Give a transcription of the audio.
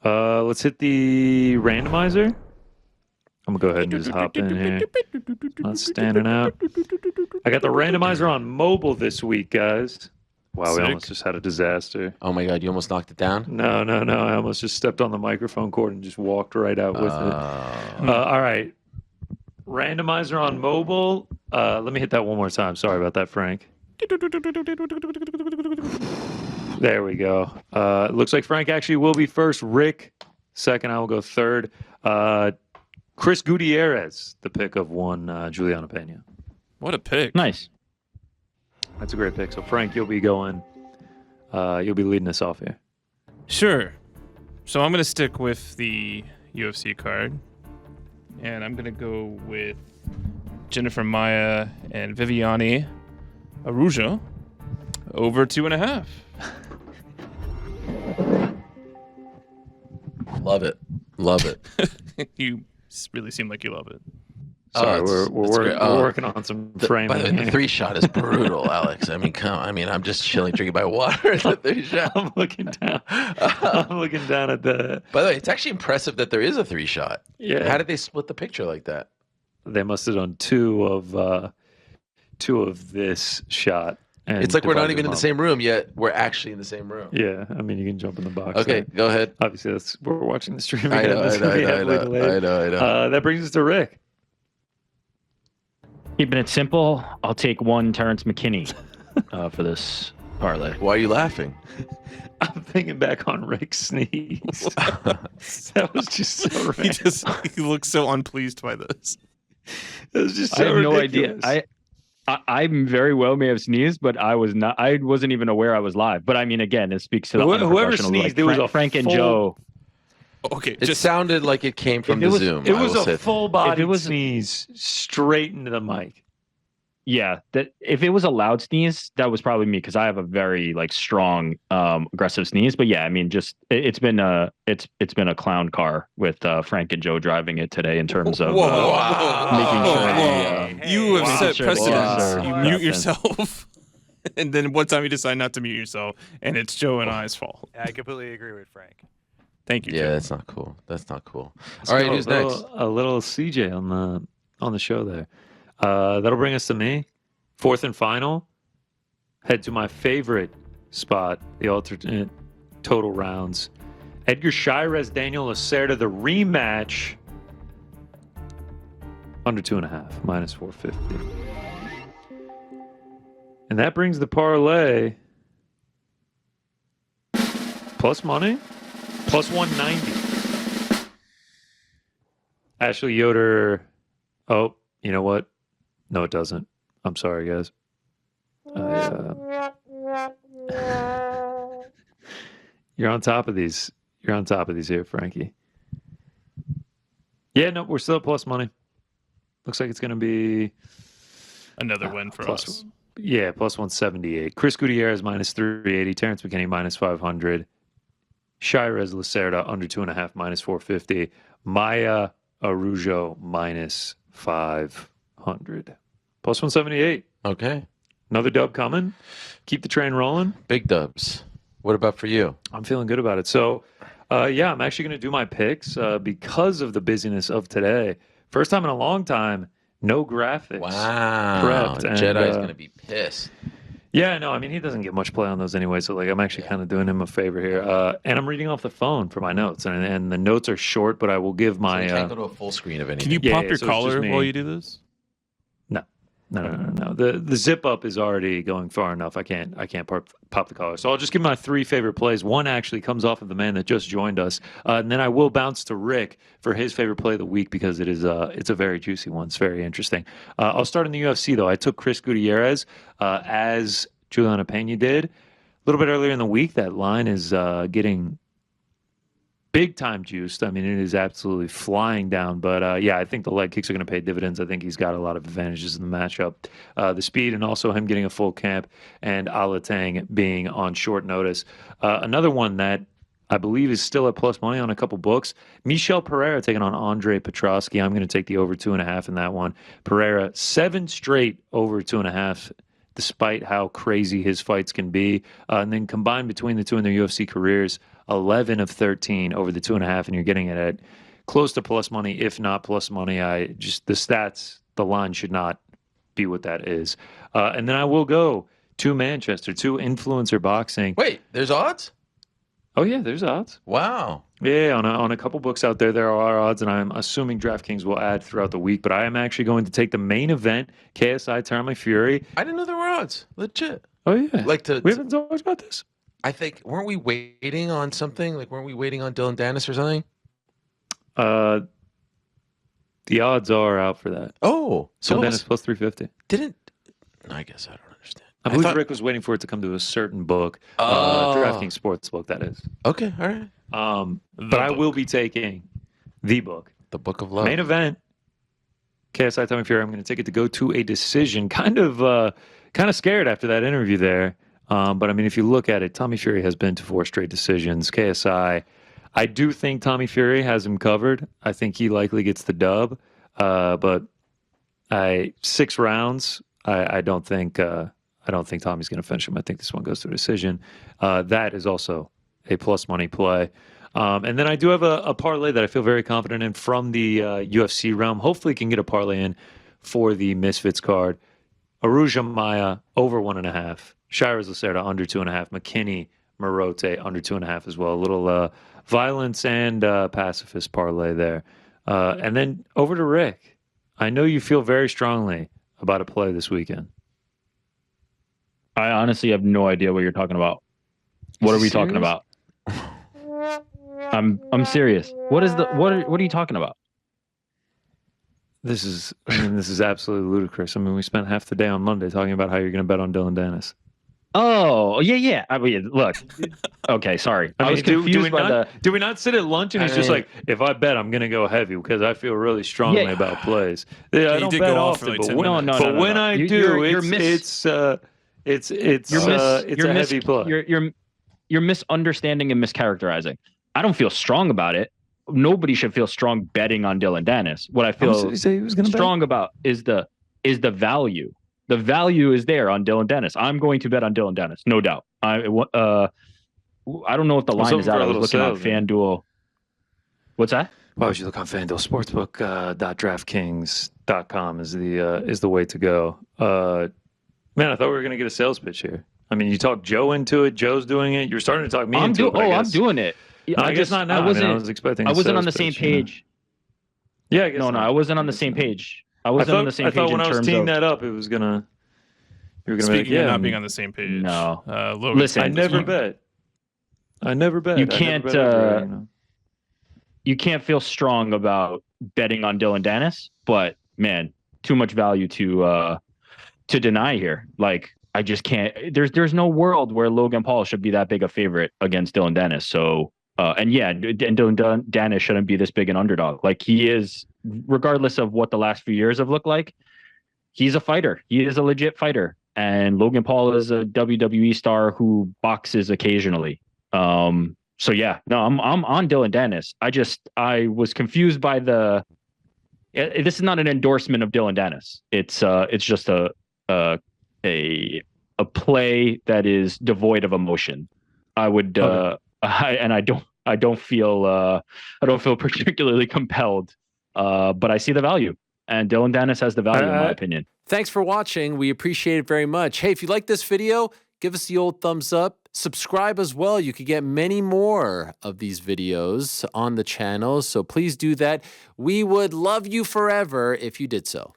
Let's hit the randomizer. I'm gonna go ahead and just hop in here. Not standing out. I got the randomizer on mobile this week, guys. Wow, we almost just had a disaster. Oh my God, you almost knocked it down? No. I almost just stepped on the microphone cord and just walked right out with it. All right. Randomizer on mobile. Let me hit that one more time. Sorry about that, Frank. There we go. It looks like Frank actually will be first. Rick second. I will go third. Chris Gutierrez, the pick of one Juliana Pena. What a pick. Nice. That's a great pick. So, Frank, you'll be going. You'll be leading us off here. Sure. So I'm going to stick with the UFC card. And I'm going to go with Jennifer Maia and Viviane Araujo over 2.5. Love it. You really seem like you love it. Sorry, we're working on some framing. By the way, the 3-shot is brutal, Alex. I mean, I'm just chilling, drinking my water. The 3-shot. I'm looking down. I'm looking down at the. By the way, it's actually impressive that there is a 3-shot. Yeah. How did they split the picture like that? They must have done two of this shot. And it's like we're not even in the same room yet. We're actually in the same room. Yeah, I mean, you can jump in the box. Okay, go ahead. Obviously, we're watching the stream. I know. That brings us to Rick. Keeping it simple, I'll take one Terrence McKinney for this parlay. Why are you laughing? I'm thinking back on Rick's sneeze. That was just so random. He looks so unpleased by this. It was just so I have ridiculous. no idea. I very well may have sneezed, but I wasn't even aware I was live. But I mean, again, it speaks to the whoever unprofessional, sneezed. like, There was a Frank and Joe. Okay, It sounded like it came from the Zoom. It was a full body was sneeze straight into the mic. Yeah, that if it was a loud sneeze, that was probably me because I have a very strong aggressive sneeze. But yeah, I mean, just it's been a clown car with Frank and Joe driving it today in terms of making sure you have set sure precedents. You mute happen. yourself, and then one time you decide not to mute yourself, and it's Joe and I's fault. Yeah, I completely agree with Frank. Thank you. Yeah, Joe. that's not cool. All right, who's next? A little CJ on the show there. That'll bring us to me. Fourth and final. Head to my favorite spot, the alternate total rounds. Edgar Shirez, Daniel Lacerda, the rematch. Under 2.5, minus 450. And that brings the parlay plus money, plus 190. Ashley Yoder. Oh, you know what? No, it doesn't. I'm sorry, guys. You're on top of these. You're on top of these here, Frankie. Yeah, no, we're still at plus money. Looks like it's going to be Another win for us. Yeah, plus 178. Chris Gutierrez minus 380. Terrence McKinney minus 500. Shirez Lacerda under 2.5 minus 450. Maya Araujo minus 500. Plus 178. Okay. Another dub coming. Keep the train rolling. Big dubs. What about for you? I'm feeling good about it. So, yeah, I'm actually going to do my picks because of the busyness of today. First time in a long time, no graphics. Wow. Prepped. And, Jedi's going to be pissed. Yeah, no, I mean, he doesn't get much play on those anyway, so I'm actually kind of doing him a favor here. And I'm reading off the phone for my notes, and the notes are short, but I will give my... So you can't go to a full screen of anything. Can you pop your collar while you do this? No. The zip up is already going far enough. I can't pop the collar. So I'll just give my three favorite plays. One actually comes off of the man that just joined us, and then I will bounce to Rick for his favorite play of the week because it's a very juicy one. It's very interesting. I'll start in the UFC though. I took Chris Gutierrez as Juliana Pena did a little bit earlier in the week. That line is getting big time juiced. I mean, it is absolutely flying down. But yeah, I think the leg kicks are going to pay dividends. I think he's got a lot of advantages in the matchup. The speed and also him getting a full camp and Alatang being on short notice. Another one that I believe is still at plus money on a couple books. Michel Pereira taking on Andre Petrosky. I'm going to take the over 2.5 in that one. Pereira, 7 straight over 2.5. Despite how crazy his fights can be. And then combined between the two in their UFC careers, 11 of 13 over the 2.5, and you're getting it at close to plus money, if not plus money. The stats, the line should not be what that is. And then I will go to Manchester, to Influencer Boxing. Wait, there's odds? Oh yeah, there's odds. Wow. Yeah, on a couple books out there are odds, and I'm assuming DraftKings will add throughout the week. But I am actually going to take the main event, KSI Tommy Fury. I didn't know there were odds. Legit. Oh yeah, We haven't talked about this. I think weren't we waiting on something? Like weren't we waiting on Dylan Dennis or something? The odds are out for that. Oh, So Dennis plus 350. I guess I don't understand. I believe Rick was waiting for it to come to a certain book, Oh. DraftKings Sportsbook, that is. Okay, all right. But I will be taking the book. The Book of Love. Main event, KSI Tommy Fury. I'm going to take it to go to a decision. Kind of scared after that interview there. But I mean, if you look at it, Tommy Fury has been to 4 straight decisions. KSI, I do think Tommy Fury has him covered. I think he likely gets the dub. But 6 rounds, I don't think Tommy's going to finish him. I think this one goes to a decision. That is also a plus money play. And then I do have a parlay that I feel very confident in from the UFC realm. Hopefully can get a parlay in for the Misfits card. Aruja Maya over 1.5. Shiraz Lacerda under 2.5. McKinney Marote under 2.5 as well. A little violence and pacifist parlay there. And then over to Rick. I know you feel very strongly about a play this weekend. I honestly have no idea what you're talking about. What are we talking about? I'm serious. What are you talking about? This is absolutely ludicrous. I mean, we spent half the day on Monday talking about how you're going to bet on Dylan Dennis. Oh, yeah. I mean, look. Okay, sorry. I was confused by the. Do we not sit at lunch and he's just like, if I bet, I'm going to go heavy because I feel really strongly about plays. Yeah, I don't did bet go off often, for like but 10 when, minutes. but when I do, it's a miss- heavy play. You're misunderstanding and mischaracterizing. I don't feel strong about it. Nobody should feel strong betting on Dylan Dennis. What I feel strong about is the value. The value is there on Dylan Dennis. I'm going to bet on Dylan Dennis, no doubt. I don't know if the line is out. I was looking on FanDuel. What's that? Why would you look on FanDuel? Sportsbook.draftkings.com is the way to go. Man, I thought we were going to get a sales pitch here. I mean, you talked Joe into it. Joe's doing it. You're starting to talk me into it. I'm doing it. I guess not now. I was expecting. I wasn't on the same page. Yeah, I guess no, I wasn't on the same page. I wasn't on the same page. I thought when I was teeing that up, it was gonna. You were gonna Speaking of not being on the same page. No. Listen, I never bet. You can't. You can't feel strong about betting on Dylan Dennis, but man, too much value to deny here. Like I just can't. There's no world where Logan Paul should be that big a favorite against Dylan Dennis. So. And Dylan Dennis shouldn't be this big an underdog. Like he is, regardless of what the last few years have looked like, he's a fighter. He is a legit fighter. And Logan Paul is a WWE star who boxes occasionally. So yeah, no, I'm on Dylan Dennis. I was confused by this is not an endorsement of Dylan Dennis. It's just a play that is devoid of emotion. I would, I don't feel particularly compelled, but I see the value, and Dylan Dennis has the value in my opinion. Thanks for watching. We appreciate it very much. Hey, if you like this video, give us the old thumbs up. Subscribe as well. You could get many more of these videos on the channel, so please do that. We would love you forever if you did so.